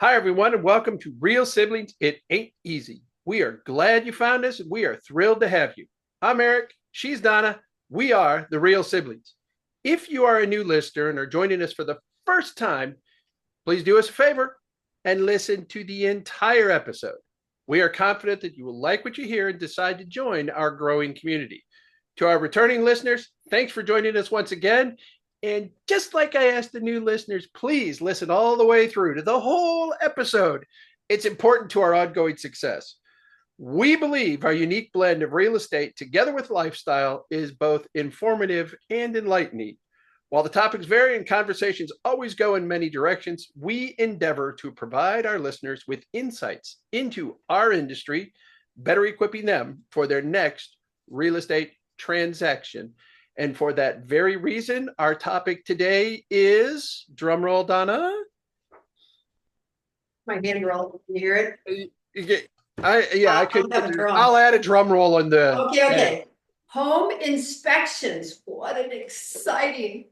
Hi, everyone, and welcome to Real Siblings. It ain't easy. We are glad you found us, and we are thrilled to have you. I'm Eric. She's Donna. We are the Real Siblings. If you are a new listener and are joining us for the first time, please do us a favor and listen to the entire episode. We are confident that you will like what you hear and decide to join our growing community. To our returning listeners, thanks for joining us once again. And just like I asked the new listeners, please listen all the way through to the whole episode. It's important to our ongoing success. We believe our unique blend of real estate together with lifestyle is both informative and enlightening. While the topics vary and conversations always go in many directions, we endeavor to provide our listeners with insights into our industry, better equipping them for their next real estate transaction. And for that very reason, our topic today is, drumroll, Donna. My hand roll. Can you hear it? I could. I'll add a drum roll on the. Okay. Home inspections. What an exciting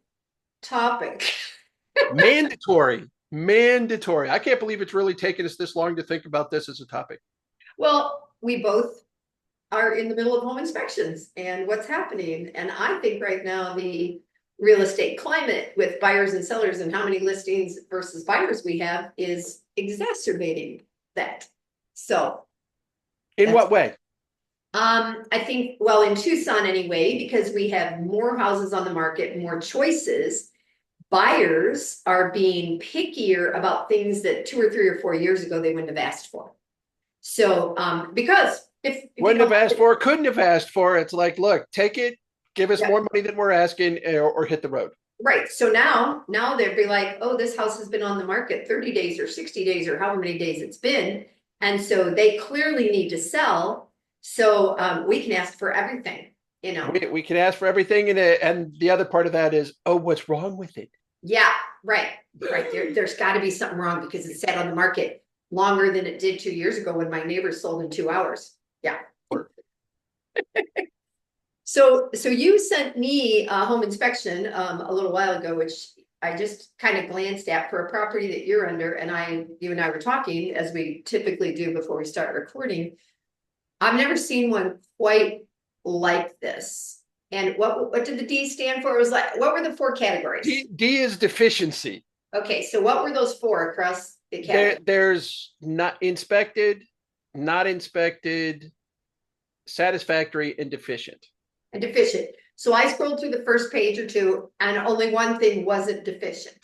topic. Mandatory. I can't believe it's really taken us this long to think about this as a topic. Well, we both are in the middle of home inspections and what's happening. And I think right now the real estate climate with buyers and sellers and how many listings versus buyers we have is exacerbating that. So in what way? I think, well, in Tucson anyway, because we have more houses on the market, more choices, buyers are being pickier about things that 2 or 3 or 4 years ago they wouldn't have asked for. So because if wouldn't have asked for, couldn't have asked for, it's like, look, take it, give us more money than we're asking, or hit the road. Right. So now they'd be like, oh, this house has been on the market 30 days or 60 days or however many days it's been. And so they clearly need to sell. So we can ask for everything, you know. We can ask for everything. And the other part of that is, oh, what's wrong with it? Yeah, right. There's got to be something wrong because it sat on the market longer than it did 2 years ago when my neighbors sold in 2 hours. Yeah. So you sent me a home inspection a little while ago, which I just kind of glanced at for a property that you're under, and you and I were talking as we typically do before we start recording. I've never seen one quite like this. And what did the D stand for? It was like, what were the 4 categories? D is deficiency. Okay, so what were those 4 across the category? There's not inspected, satisfactory, and deficient. So I scrolled through the first page or 2, and only one thing wasn't deficient.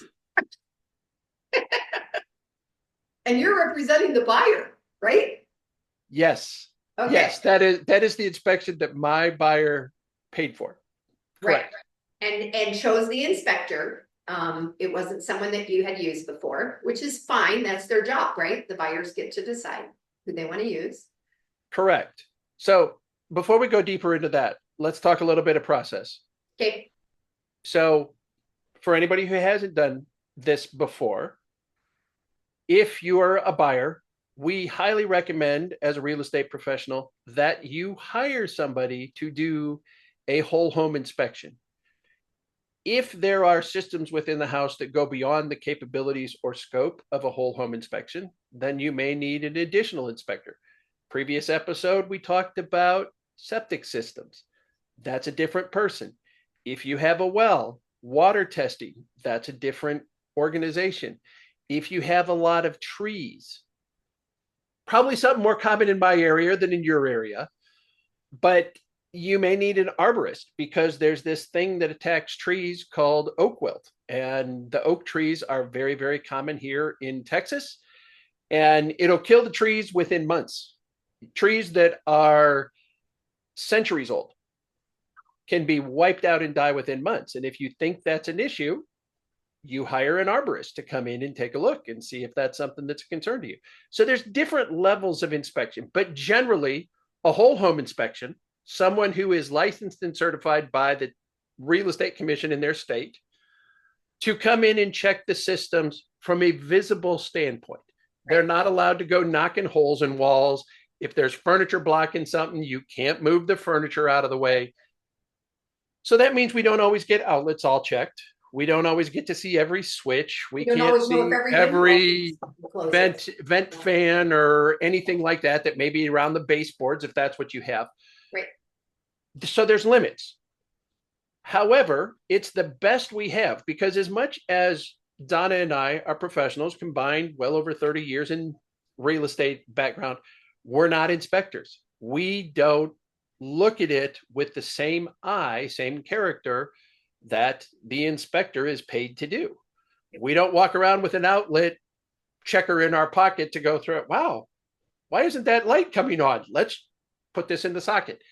And you're representing the buyer, right? Yes. Okay. Yes, that is the inspection that my buyer paid for. Correct. Right. And chose the inspector. It wasn't someone that you had used before, which is fine. That's their job, right? The buyers get to decide who they want to use. Correct. So before we go deeper into that, let's talk a little bit of process. Okay. So for anybody who hasn't done this before, if you are a buyer, we highly recommend as a real estate professional that you hire somebody to do a whole home inspection. If there are systems within the house that go beyond the capabilities or scope of a whole home inspection, then you may need an additional inspector. Previous episode, we talked about septic systems. That's a different person. If you have a well, water testing, that's a different organization. If you have a lot of trees, probably something more common in my area than in your area, but you may need an arborist because there's this thing that attacks trees called oak wilt. And the oak trees are very, very common here in Texas. And it'll kill the trees within months. Trees that are centuries old can be wiped out and die within months. And if you think that's an issue, you hire an arborist to come in and take a look and see if that's something that's a concern to you. So there's different levels of inspection, but generally a whole home inspection, someone who is licensed and certified by the real estate commission in their state to come in and check the systems from a visible standpoint. They're not allowed to go knocking holes in walls. If there's furniture blocking something, you can't move the furniture out of the way. So that means we don't always get outlets all checked. We don't always get to see every switch. We You don't can't always know if see every window every closes. vent fan or anything like that that may be around the baseboards if that's what you have. Right. So there's limits. However, it's the best we have because as much as Donna and I are professionals, combined well over 30 years in real estate background, we're not inspectors. We don't look at it with the same eye, same character that the inspector is paid to do. We don't walk around with an outlet checker in our pocket to go through it. Wow, why isn't that light coming on? Let's put this in the socket.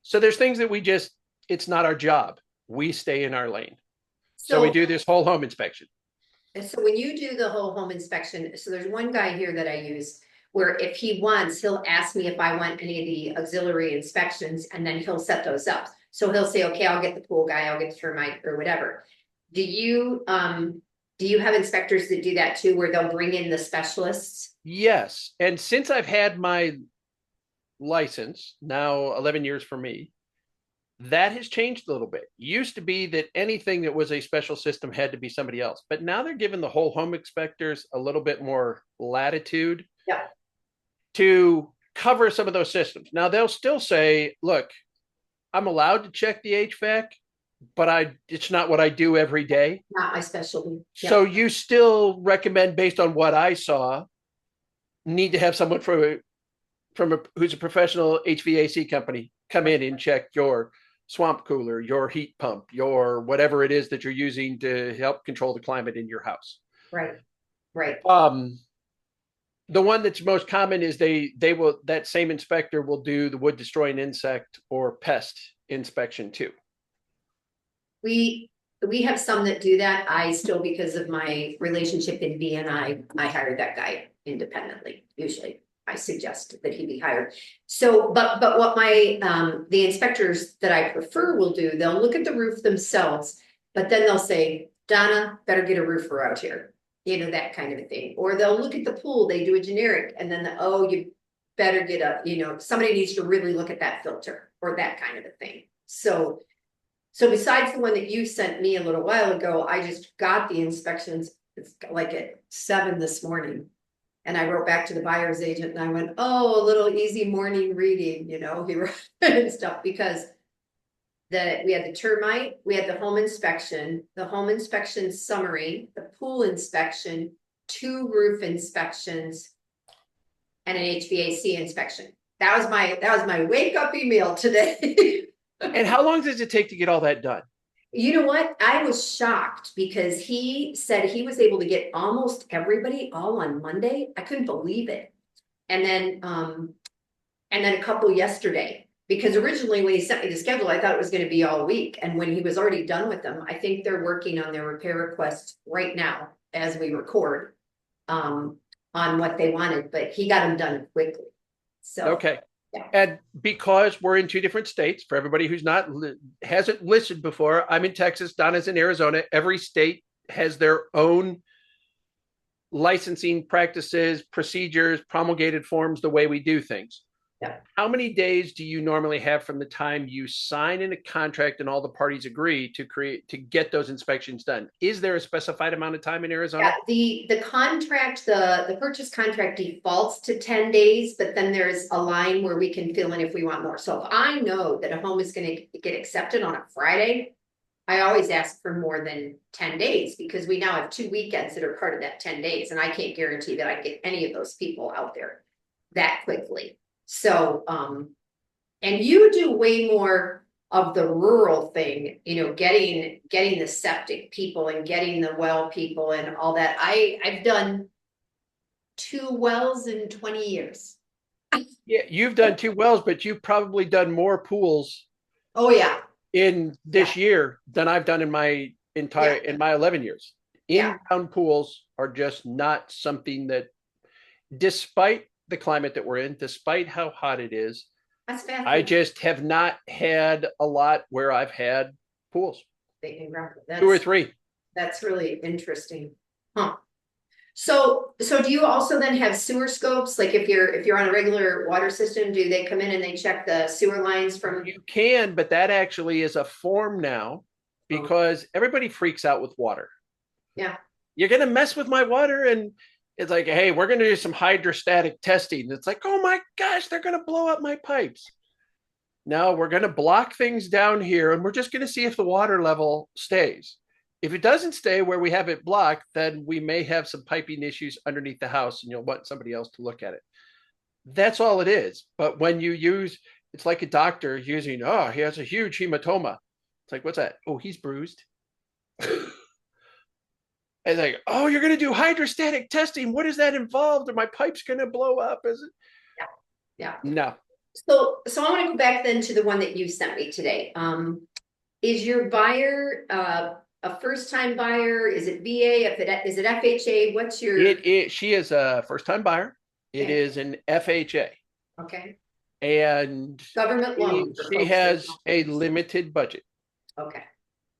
So there's things that we just, it's not our job. We stay in our lane. So we So, do this whole home inspection. so when you do the whole home inspection, so there's one guy here that I use where if he wants, he'll ask me if I want any of the auxiliary inspections and then he'll set those up. So he'll say, okay, I'll get the pool guy, I'll get the termite or whatever. Do you have inspectors that do that too, where they'll bring in the specialists? Yes. And since I've had my license, now 11 years for me, that has changed a little bit. Used to be that anything that was a special system had to be somebody else, but now they're giving the whole home inspectors a little bit more latitude Yeah. to cover some of those systems. Now they'll still say, look, I'm allowed to check the HVAC, but it's not what I do every day. Not my specialty. So you still recommend based on what I saw, need to have someone who's a professional HVAC company come in and check your swamp cooler, your heat pump, your whatever it is that you're using to help control the climate in your house. Right, right. The one that's most common is they will, that same inspector will do the wood destroying insect or pest inspection too. We have some that do that. I still, because of my relationship in BNI, I hired that guy independently. Usually I suggest that he be hired. So, but what my, the inspectors that I prefer will do, they'll look at the roof themselves, but then they'll say, Donna, better get a roofer out here. You know, that kind of a thing. Or they'll look at the pool, they do a generic and then, oh, you better get a, you know, somebody needs to really look at that filter or that kind of a thing. So besides the one that you sent me a little while ago, I just got the inspections. It's like at 7 this morning. And I wrote back to the buyer's agent and I went, oh, a little easy morning reading, you know, he wrote and stuff because we had the termite, we had the home inspection summary, the pool inspection, 2 roof inspections, and an HVAC inspection. That was my wake up email today. And how long does it take to get all that done? You know what? I was shocked because he said he was able to get almost everybody all on Monday. I couldn't believe it. And then a couple yesterday, because originally when he sent me the schedule, I thought it was going to be all week. And when he was already done with them, I think they're working on their repair requests right now as we record, on what they wanted, but he got them done quickly. So, Okay. yeah. And because we're in 2 different states, for everybody who's hasn't listened before, I'm in Texas, Donna's in Arizona. Every state has their own licensing practices, procedures, promulgated forms, the way we do things. Yeah. How many days do you normally have from the time you sign in a contract and all the parties agree to get those inspections done? Is there a specified amount of time in Arizona? Yeah, the contract, the purchase contract defaults to 10 days, but then there's a line where we can fill in if we want more. So if I know that a home is going to get accepted on a Friday, I always ask for more than 10 days because we now have 2 weekends that are part of that 10 days. And I can't guarantee that I get any of those people out there that quickly. So, and you do way more of the rural thing, you know, getting the septic people and getting the well people and all that. I've done 2 wells in 20 years. Yeah, you've done 2 wells, but you've probably done more pools Oh yeah. in this year than I've done in my in my 11 years. Yeah. In-ground pools are just not something that, despite the climate that we're in, despite how hot it is, That's fascinating. I just have not had a lot where I've had pools. That's, 2 or 3. That's really interesting. Huh. So do you also then have sewer scopes? Like if you're on a regular water system, do they come in and they check the sewer lines from? You can, but that actually is a form now Oh, because everybody freaks out with water. yeah. You're going to mess with my water. And it's like, hey, we're going to do some hydrostatic testing. It's like, oh my gosh, they're going to blow up my pipes. No, we're going to block things down here and we're just going to see if the water level stays. If it doesn't stay where we have it blocked, then we may have some piping issues underneath the house and you'll want somebody else to look at it. That's all it is. But when you use, it's like a doctor using, oh, he has a huge hematoma. It's like, what's that? Oh, he's bruised. It's like, oh, you're going to do hydrostatic testing. What does that involve? Are my pipes going to blow up? Is it? Yeah. Yeah. No. So I want to go back then to the one that you sent me today. Is your buyer a first-time buyer? Is it VA? If it is it FHA? What's your She is a first time buyer. It okay? is an FHA. Okay. And Government loan for she folks that has a don't. limited budget. Okay.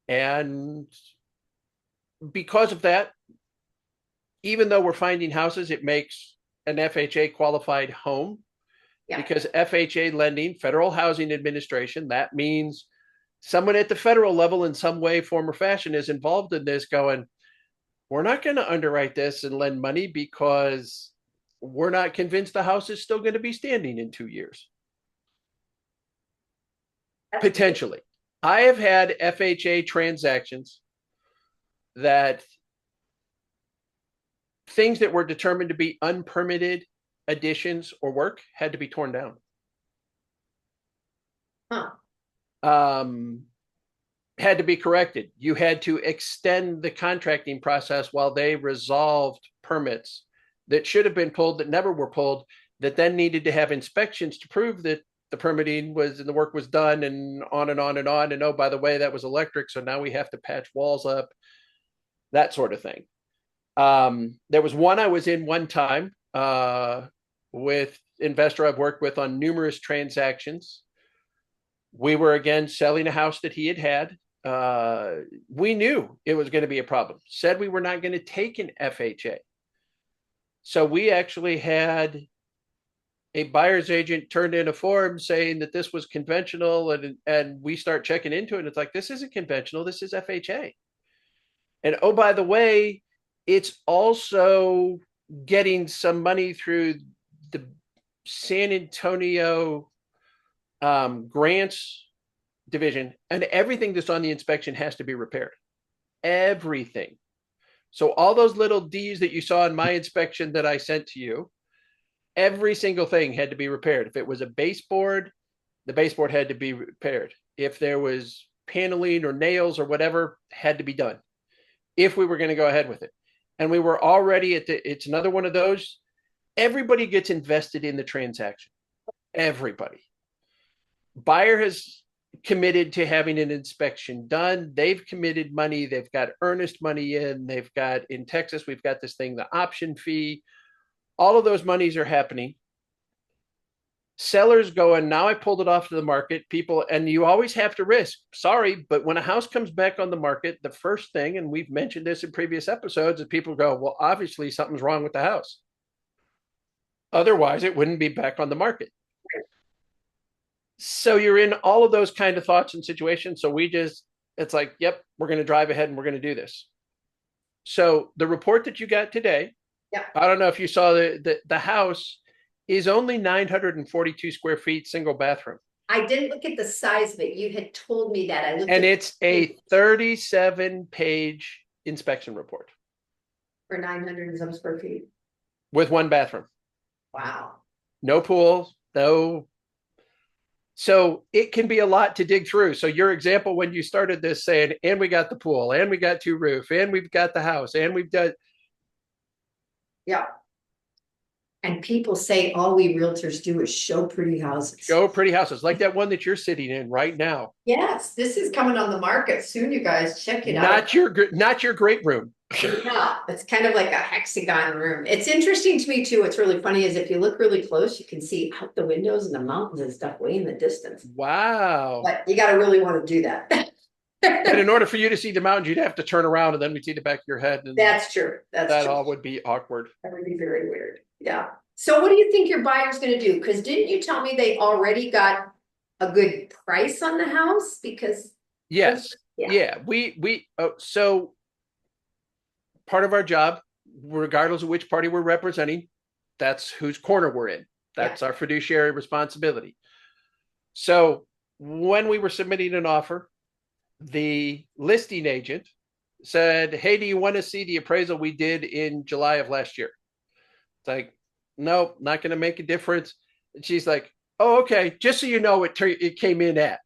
And because of that, even though we're finding houses, it makes an FHA qualified home Yeah. because FHA lending, Federal Housing Administration, that means someone at the federal level in some way, form, or fashion is involved in this going, we're not going to underwrite this and lend money because we're not convinced the house is still going to be standing in 2 years. That's Potentially. I have had FHA transactions that things that were determined to be unpermitted additions or work had to be torn down. huh. Had to be corrected. You had to extend the contracting process while they resolved permits that should have been pulled that never were pulled, that then needed to have inspections to prove that the permitting was and the work was done, and on and on and on. And oh, by the way, that was electric, so now we have to patch walls up, that sort of thing. There was one I was in one time with investor I've worked with on numerous transactions. We were again selling a house that he had had. We knew it was going to be a problem. Said we were not going to take an FHA. So we actually had a buyer's agent turned in a form saying that this was conventional, and we start checking into it. And it's like, this isn't conventional. This is FHA. And oh, by the way, it's also getting some money through the San Antonio grants division, and everything that's on the inspection has to be repaired. Everything. So all those little D's that you saw in my inspection that I sent to you, every single thing had to be repaired. If it was a baseboard, the baseboard had to be repaired. If there was paneling or nails or whatever, had to be done if we were going to go ahead with it. And we were already it's another one of those. Everybody gets invested in the transaction. Everybody. Buyer has committed to having an inspection done. They've committed money. They've got earnest money in. They've got, in Texas, we've got this thing, the option fee. All of those monies are happening. Sellers going, now I pulled it off to the market. People, and you always have to risk. Sorry, but when a house comes back on the market, the first thing, and we've mentioned this in previous episodes, is people go, well, obviously something's wrong with the house. Otherwise, it wouldn't be back on the market. So you're in all of those kind of thoughts and situations. So it's like, yep, we're going to drive ahead and we're going to do this. So the report that you got today, Yeah. I don't know if you saw the house is only 942 square feet, single bathroom. I didn't look at the size of it. You had told me that. I looked And at it's a 37-page inspection report for 900 and some square feet. with one bathroom. Wow. No pool, no. So it can be a lot to dig through. So your example when you started this saying, and we got the pool, and we got two roof, and we've got the house, and we've done. Yeah. And people say all we realtors do is show pretty houses. Show pretty houses like that one that you're sitting in right now. Yes, this is coming on the market soon, you guys. Check it out. Not your great room. No, it's kind of like a hexagon room. It's interesting to me too. What's really funny is if you look really close, you can see out the windows and the mountains and stuff way in the distance. Wow. But you got to really want to do that. And in order for you to see the mountains, you'd have to turn around and then we'd see the back of your head. And That's true. That's true. all would be awkward. That would be very weird. Yeah. So what do you think your buyer's going to do? Because didn't you tell me they already got a good price on the house? Because yes, Yeah, Yeah, so part of our job, regardless of which party we're representing, that's whose corner we're in. yeah. That's our fiduciary responsibility. So when we were submitting an offer, the listing agent said, "Hey, do you want to see the appraisal we did in July of last year?" It's like, "Nope, not going to make a difference." And she's like, "Oh, okay. Just so you know, it came in at,"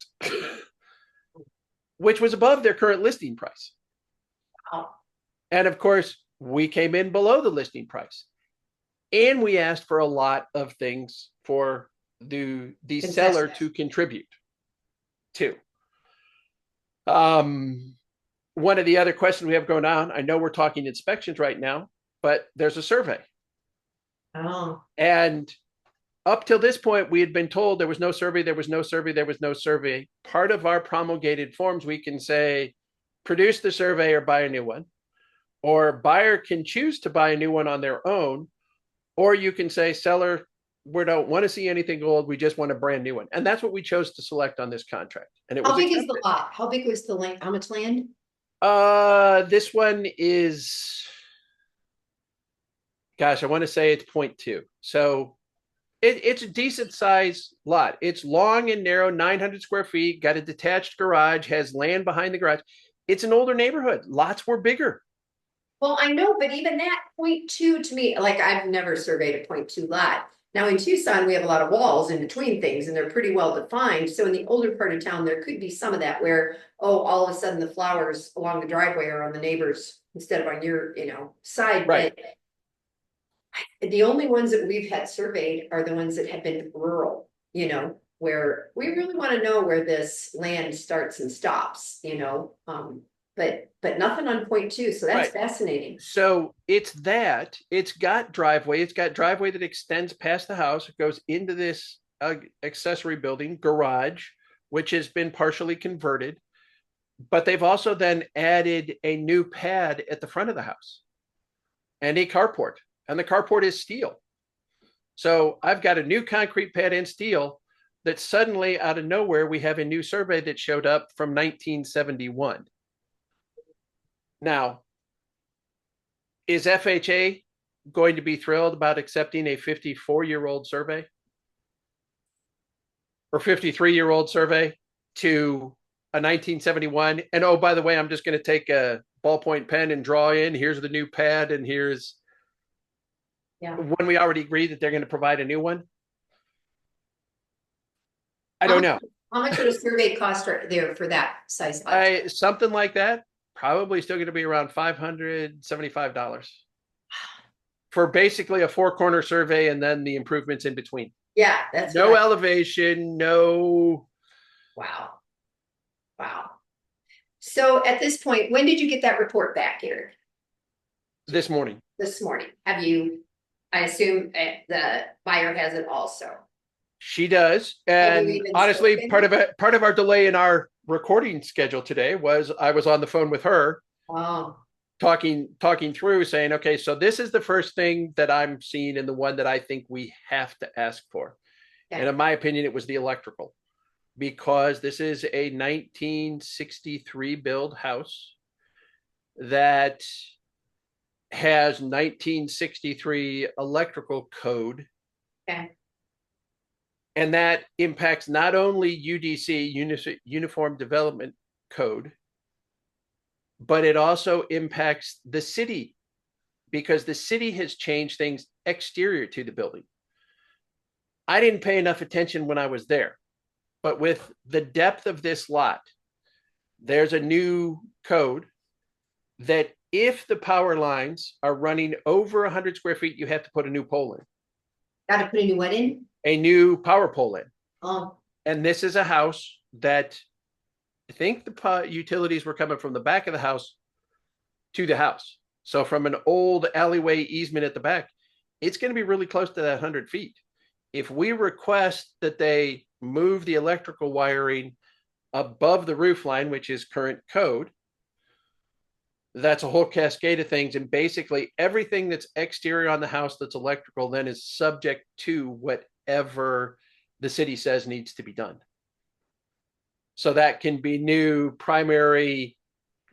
which was above their current listing price. Oh, And of course, we came in below the listing price. And we asked for a lot of things for the seller concessions. to contribute to. Um, One of the other questions we have going on, I know we're talking inspections right now, but there's a survey. Oh, And up till this point, we had been told there was no survey, there was no survey, there was no survey. Part of our promulgated forms, we can say, produce the survey or buy a new one, or buyer can choose to buy a new one on their own, or you can say, seller, we don't want to see anything old, we just want a brand new one. And that's what we chose to select on this contract. And it how was big is the accepted. lot? How big was the land? How much land? This one is, gosh, I want to say it's point 0.2. So it's a decent size lot. It's long and narrow, 900 square feet, got a detached garage, has land behind the garage. It's an older neighborhood. Lots were bigger. Well, I know, but even that 0.2 to me, like I've never surveyed a 0.2 lot. Now in Tucson, we have a lot of walls in between things and they're pretty well defined. So in the older part of town, there could be some of that where, oh, all of a sudden the flowers along the driveway are on the neighbor's instead of on your, side. Right. But the only ones that we've had surveyed are the ones that have been rural, where we really want to know where this land starts and stops, but nothing on 0.2. So that's Right. fascinating. So it's got driveway. It's got driveway that extends past the house. It goes into this accessory building, garage, which has been partially converted. But they've also then added a new pad at the front of the house and a carport. And the carport is steel. So I've got a new concrete pad and steel that suddenly out of nowhere, we have a new survey that showed up from 1971. Now, is FHA going to be thrilled about accepting a 54-year-old survey or 53-year-old survey to a 1971? And oh, by the way, I'm just going to take a ballpoint pen and draw in. Here's the new pad, and here's Yeah. when we already agreed that they're going to provide a new one. I How don't much, know. how much would a survey cost right there for that size lot? Something like that. Probably still going to be around $575 for basically a four-corner survey and then the improvements in between. Yeah, that's what No elevation, no. wow. Wow. So at this point, when did you get that report back, Eric? This morning. This morning. I assume the buyer has it also. She does. Have you And even honestly, spoken? part of our delay in our recording schedule today was I was on the phone with her Oh, talking through saying, okay, so this is the first thing that I'm seeing and the one that I think we have to ask for. And okay. in my opinion, it was the electrical because this is a 1963 build house that has 1963 electrical code. Okay. And that impacts not only UDC, Uniform Development Code, but it also impacts the city because the city has changed things exterior to the building. I didn't pay enough attention when I was there, but with the depth of this lot, there's a new code that if the power lines are running over 100 square feet, you have to put a new pole in, Got to put a new what in? a new power pole in. Oh, And this is a house that I think the utilities were coming from the back of the house to the house. So from an old alleyway easement at the back, it's going to be really close to that 100 feet. If we request that they move the electrical wiring above the roof line, which is current code, that's a whole cascade of things. And basically everything that's exterior on the house that's electrical then is subject to whatever the city says needs to be done. So that can be new primary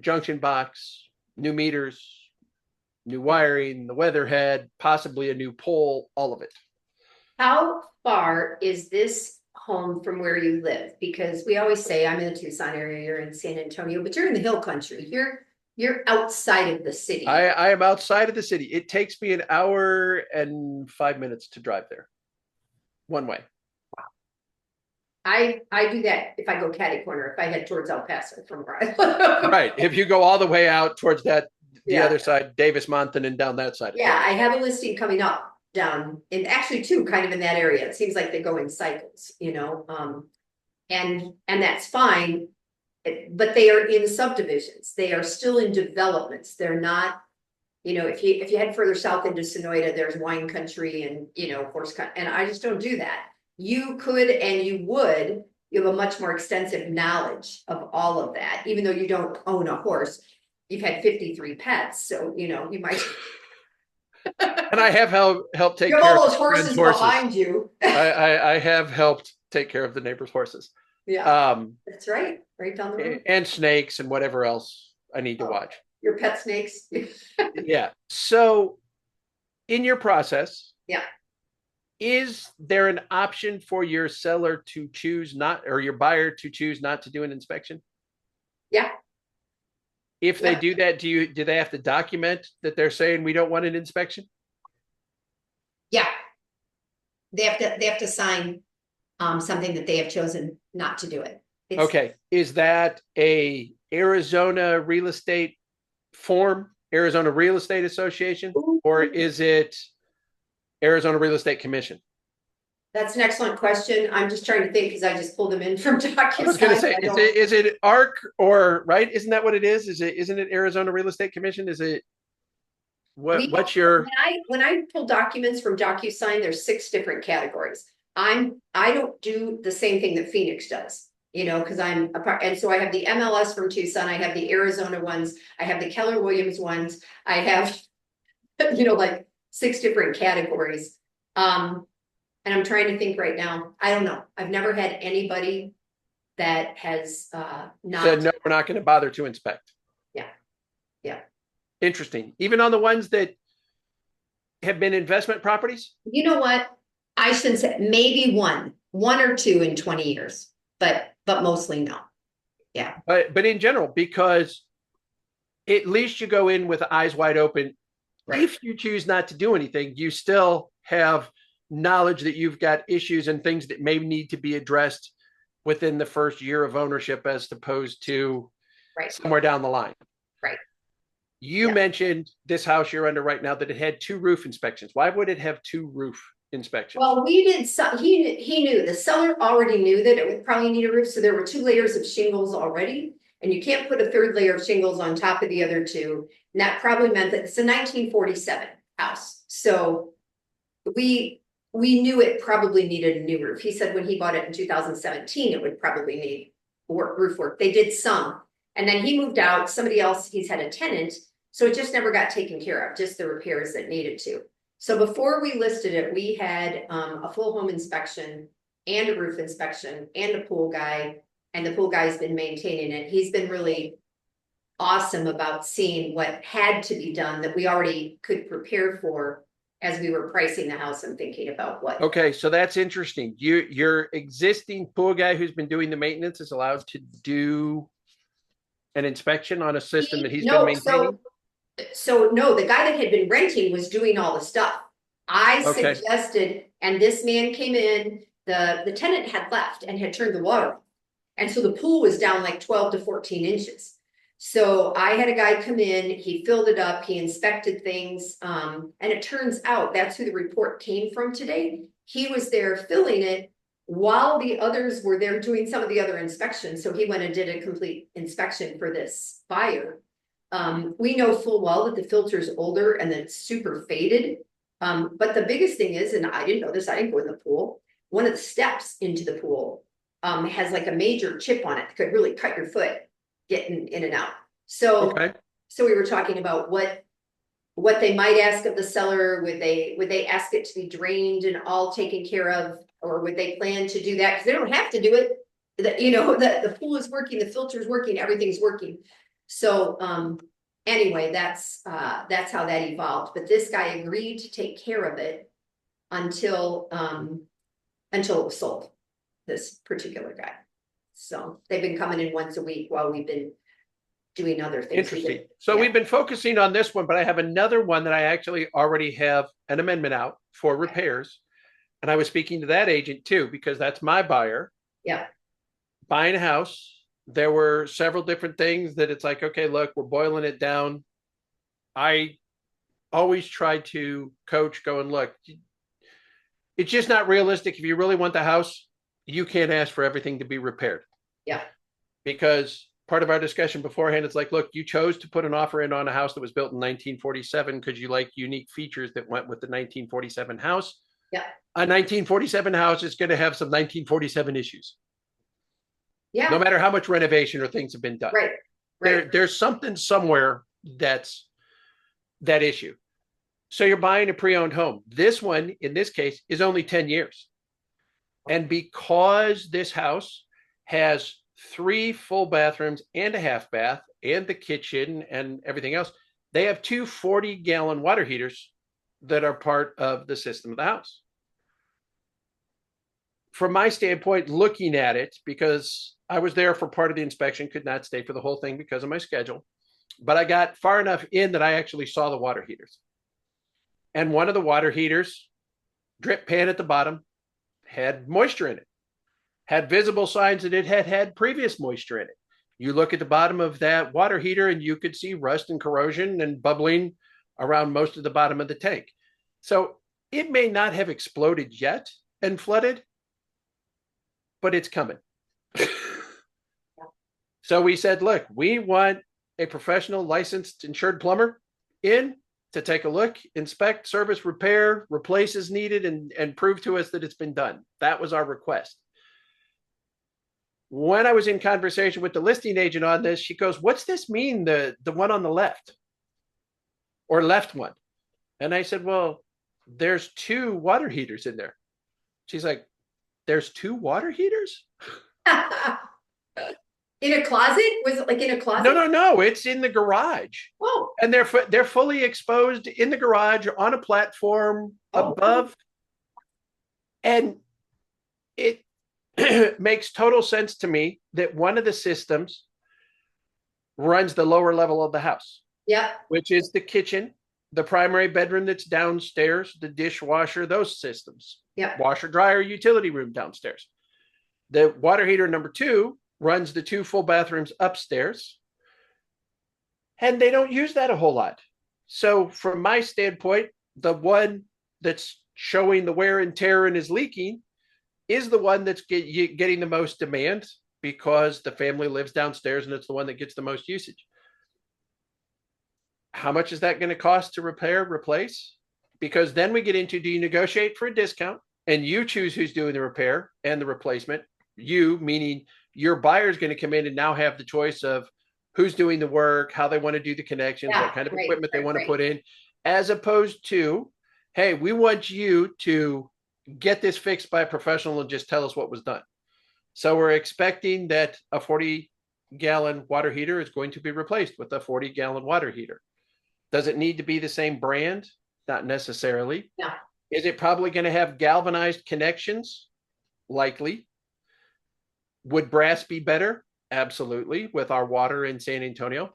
junction box, new meters, new wiring, the weatherhead, possibly a new pole, all of it. How far is this home from where you live? Because we always say, I'm in the Tucson area, you're in San Antonio, but you're in the hill country. You're outside of the city. I am outside of the city. It takes me an hour and 5 minutes to drive there one way. I do that if I go catty corner, if I head towards El Paso from where I live. Right. If you go all the way out towards that, the Yeah. other side, Davis Mountain, and down that side. Yeah, I have a listing coming up down in actually two kind of in that area. It seems like they go in cycles, and that's fine. But they are in subdivisions. They are still in developments. They're not, if you head further south into Sonoyta, there's wine country and, horse country, and I just don't do that. You could and you would, you have a much more extensive knowledge of all of that, even though you don't own a horse. You've had 53 pets, so you might. And I have helped take You have care all of those friends' horses horses. behind you. I have helped take care of the neighbors' horses. Yeah, that's right. Right down the road. And snakes and whatever else I need to watch. Your pet snakes. Yeah. So in your process, Yeah. is there an option for your seller to choose not, or your buyer to choose not to do an inspection? Yeah. If they do that, do they have to document that they're saying we don't want an inspection? Yeah. They have to sign something that they have chosen not to do it. Okay. Is that a Arizona real estate form, Arizona Real Estate Association, or is it Arizona Real Estate Commission? That's an excellent question. I'm just trying to think because I just pulled them in from DocuSign. I was going to say, is it ARC or right? Isn't that what it is? Isn't it Arizona Real Estate Commission? Is it what's your when I pull documents from DocuSign, there's 6 different categories. I don't do the same thing that Phoenix does, because I'm a part, and so I have the MLS from Tucson, I have the Arizona ones, I have the Keller Williams ones, I have, like 6 different categories. And I'm trying to think right now. I don't know. I've never had anybody that has not said, no, we're not going to bother to inspect. Yeah. Yeah. Interesting. Even on the ones that have been investment properties? You know what? I shouldn't say, maybe one or two in 20 years, but mostly no. Yeah. But in general, because at least you go in with eyes wide open. Right. If you choose not to do anything, you still have knowledge that you've got issues and things that may need to be addressed within the first year of ownership as opposed to somewhere down the line. Right. You mentioned this house you're under right now that it had 2 roof inspections. Why would it have 2 roof inspections? Well, we did some, he knew, the seller already knew that it would probably need a roof. So there were 2 layers of shingles already, and you can't put a 3rd layer of shingles on top of the other 2. And that probably meant that it's a 1947 house. So we knew it probably needed a new roof. He said when he bought it in 2017, it would probably need roof work. They did some, and then he moved out. Somebody else, he's had a tenant, so it just never got taken care of, just the repairs that needed to. So before we listed it, we had a full home inspection and a roof inspection and a pool guy, and the pool guy's been maintaining it. He's been really awesome about seeing what had to be done that we already could prepare for as we were pricing the house and thinking about what. Okay, so that's interesting. Your existing pool guy who's been doing the maintenance is allowed to do an inspection on a system that he's been maintaining? So no, the guy that had been renting was doing all the stuff. I suggested, and this man came in, the tenant had left and had turned the water off. And so the pool was down like 12 to 14 inches. So I had a guy come in, he filled it up, he inspected things, and it turns out that's who the report came from today. He was there filling it while the others were there doing some of the other inspections. So he went and did a complete inspection for this buyer. We know full well that the filter is older and that it's super faded. But the biggest thing is, and I didn't know this, I didn't go in the pool, one of the steps into the pool has like a major chip on it that could really cut your foot getting in and out. So so we were talking about what they might ask of the seller. Would they ask it to be drained and all taken care of, or would they plan to do that? Because they don't have to do it. that, you know, that the pool is working, the filter is working, everything's working. So, anyway, that's how that evolved, but this guy agreed to take care of it until it was sold, this particular guy. So they've been coming in once a week while we've been doing other things. Interesting. So Yeah. we've been focusing on this one, but I have another one that I actually already have an amendment out for repairs. And I was speaking to that agent too, because that's my buyer. Yeah. Buying a house. There were several different things that it's like, okay, look, we're boiling it down. I always try to coach going, look, it's just not realistic. If you really want the house, you can't ask for everything to be repaired. Yeah. Because part of our discussion beforehand, it's like, look, you chose to put an offer in on a house that was built in 1947 because you like unique features that went with the 1947 house. Yeah. A 1947 house is going to have some 1947 issues. Yeah. No matter how much renovation or things have been done. Right. Right. There's something somewhere that's that issue. So you're buying a pre-owned home. This one, in this case, is only 10 years. And because this house has 3 full bathrooms and a half bath and the kitchen and everything else, they have 2 40-gallon water heaters that are part of the system of the house. From my standpoint, looking at it, because I was there for part of the inspection, could not stay for the whole thing because of my schedule, but I got far enough in that I actually saw the water heaters. And one of the water heaters, drip pan at the bottom, had moisture in it, had visible signs that it had had previous moisture in it. You look at the bottom of that water heater and you could see rust and corrosion and bubbling around most of the bottom of the tank. So it may not have exploded yet and flooded, but it's coming. So we said, look, we want a professional licensed insured plumber in to take a look, inspect, service, repair, replace as needed, and prove to us that it's been done. That was our request. When I was in conversation with the listing agent on this, she goes, what's this mean, the one on the left or left one? And I said, well, there's 2 water heaters in there. She's like, there's 2 water heaters? In a closet? Was it like in a closet? No. It's in the garage. Oh. And they're fully exposed in the garage on a platform above. And it makes total sense to me that one of the systems runs the lower level of the house. Yeah. Which is the kitchen, the primary bedroom that's downstairs, the dishwasher, those systems. Yeah. Washer, dryer, utility room downstairs. The water heater number 2 runs the 2 full bathrooms upstairs. And they don't use that a whole lot. So from my standpoint, the one that's showing the wear and tear and is leaking is the one that's getting the most demand because the family lives downstairs and it's the one that gets the most usage. How much is that going to cost to repair, replace? Because then we get into, do you negotiate for a discount and you choose who's doing the repair and the replacement? You, meaning your buyer, is going to come in and now have the choice of who's doing the work, how they want to do the connections, what kind of equipment they want to put in, as opposed to, hey, we want you to get this fixed by a professional and just tell us what was done. So we're expecting that a 40-gallon water heater is going to be replaced with a 40-gallon water heater. Does it need to be the same brand? Not necessarily. No. Is it probably going to have galvanized connections? Likely. Would brass be better? Absolutely, with our water in San Antonio.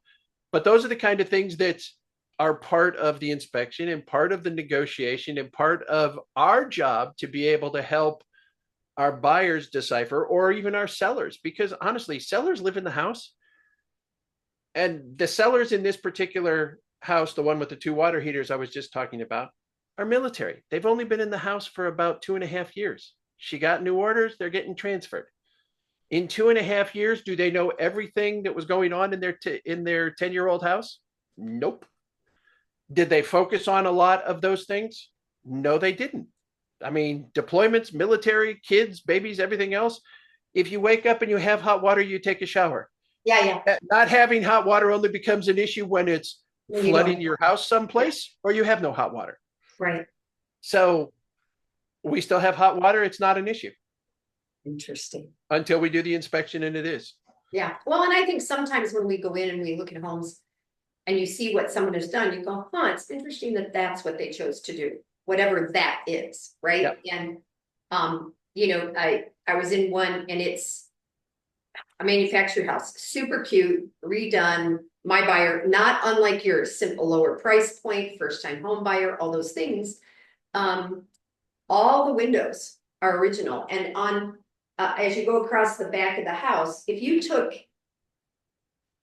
But those are the kind of things that are part of the inspection and part of the negotiation and part of our job to be able to help our buyers decipher, or even our sellers, because honestly, sellers live in the house. And the sellers in this particular house, the one with the 2 water heaters I was just talking about, are military. They've only been in the house for about 2.5 years. She got new orders, they're getting transferred. In 2.5 years, do they know everything that was going on in their 10-year-old house? Nope. Did they focus on a lot of those things? No, they didn't. I mean, deployments, military, kids, babies, everything else. If you wake up and you have hot water, you take a shower. Yeah. Not having hot water only becomes an issue when it's flooding your house someplace or you have no hot water. Right. So we still have hot water. It's not an issue. Interesting. until we do the inspection, and it is. Yeah, well, and I think sometimes when we go in and we look at homes and you see what someone has done, you go, huh, it's interesting that that's what they chose to do, whatever that is, right? Yep. And, I was in one and it's a manufactured house, super cute, redone. My buyer, not unlike yours, simple lower price point, first time home buyer, all those things. All the windows are original, and on as you go across the back of the house, if you took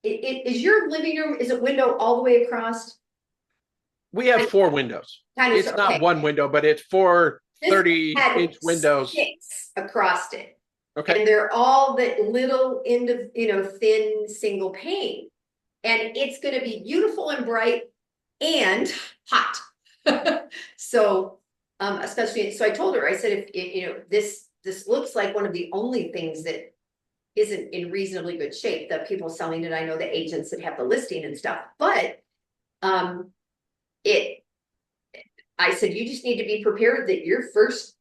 is your living room, is it window all the way across? We have four windows. Kind of, It's not okay. one window, but it's four This 30-inch had windows. 6 across it. Okay. And they're all that little end of, thin single pane. And it's going to be beautiful and bright and hot. So, especially, so I told her, I said, if this looks like one of the only things that isn't in reasonably good shape, the people selling it, I know the agents that have the listing and stuff, but I said, you just need to be prepared that your first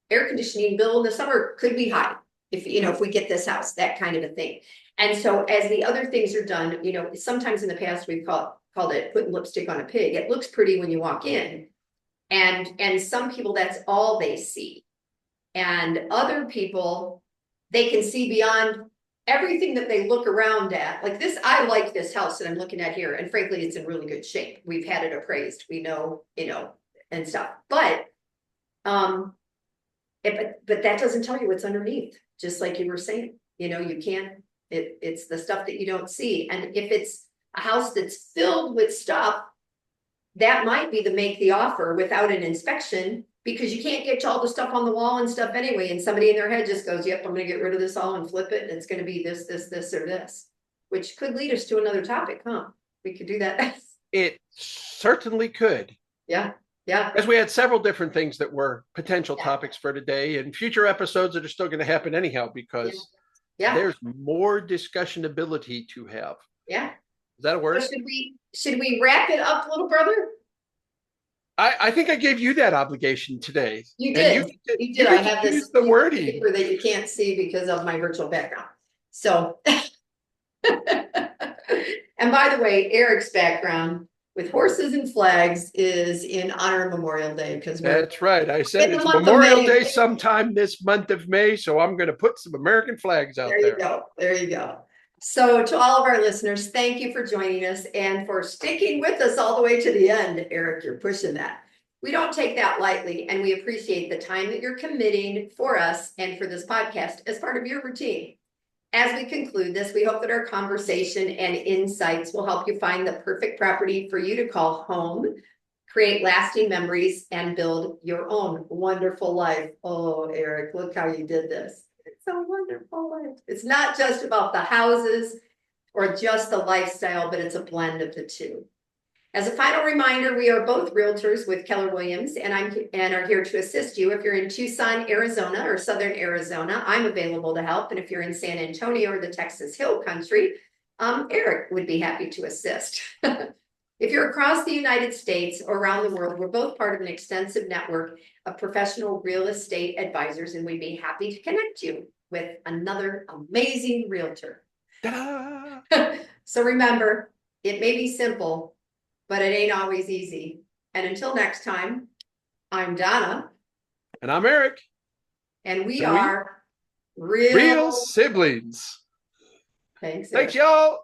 air conditioning bill in the summer could be high if we get this house, that kind of a thing. And so as the other things are done, sometimes in the past we've called it putting lipstick on a pig. It looks pretty when you walk in, and some people, that's all they see, and other people, they can see beyond everything that they look around at. Like this, I like this house that I'm looking at here, and frankly, it's in really good shape. We've had it appraised, we know, and stuff. But but that doesn't tell you what's underneath. Just like you were saying, you can't. It's the stuff that you don't see. And if it's a house that's filled with stuff, that might be make the offer without an inspection, because you can't get all the stuff on the wall and stuff anyway. And somebody in their head just goes, yep, I'm going to get rid of this all and flip it. And it's going to be this, or this, which could lead us to another topic, huh? We could do that. It certainly could. Yeah. Yeah. As we had several different things that were potential Yeah. topics for today, and future episodes that are still going to happen anyhow, because there's more discussion ability to have. Yeah. Is that a word? So should we wrap it up, little brother? I think I gave you that obligation today. You did. And you did. I have this the wording paper that you can't see because of my virtual background. So, and by the way, Eric's background with horses and flags is in honor of Memorial Day, because that's right. I said it's Memorial Day sometime this month of May, so I'm going to put some American flags out there. There you go. There you go. So to all of our listeners, thank you for joining us and for sticking with us all the way to the end. Eric, you're pushing that. We don't take that lightly, and we appreciate the time that you're committing for us and for this podcast as part of your routine. As we conclude this, we hope that our conversation and insights will help you find the perfect property for you to call home, create lasting memories, and build your own wonderful life. Oh, Eric, look how you did this. It's a wonderful life. It's not just about the houses or just the lifestyle, but it's a blend of the two. As a final reminder, we are both realtors with Keller Williams, and are here to assist you. If you're in Tucson, Arizona, or Southern Arizona, I'm available to help. And if you're in San Antonio or the Texas Hill Country, Eric would be happy to assist. If you're across the United States or around the world, we're both part of an extensive network of professional real estate advisors, and we'd be happy to connect you with another amazing realtor. So remember, it may be simple, but it ain't always easy. And until next time, I'm Donna. And I'm Eric. And we are real siblings. Thanks, Thanks, y'all.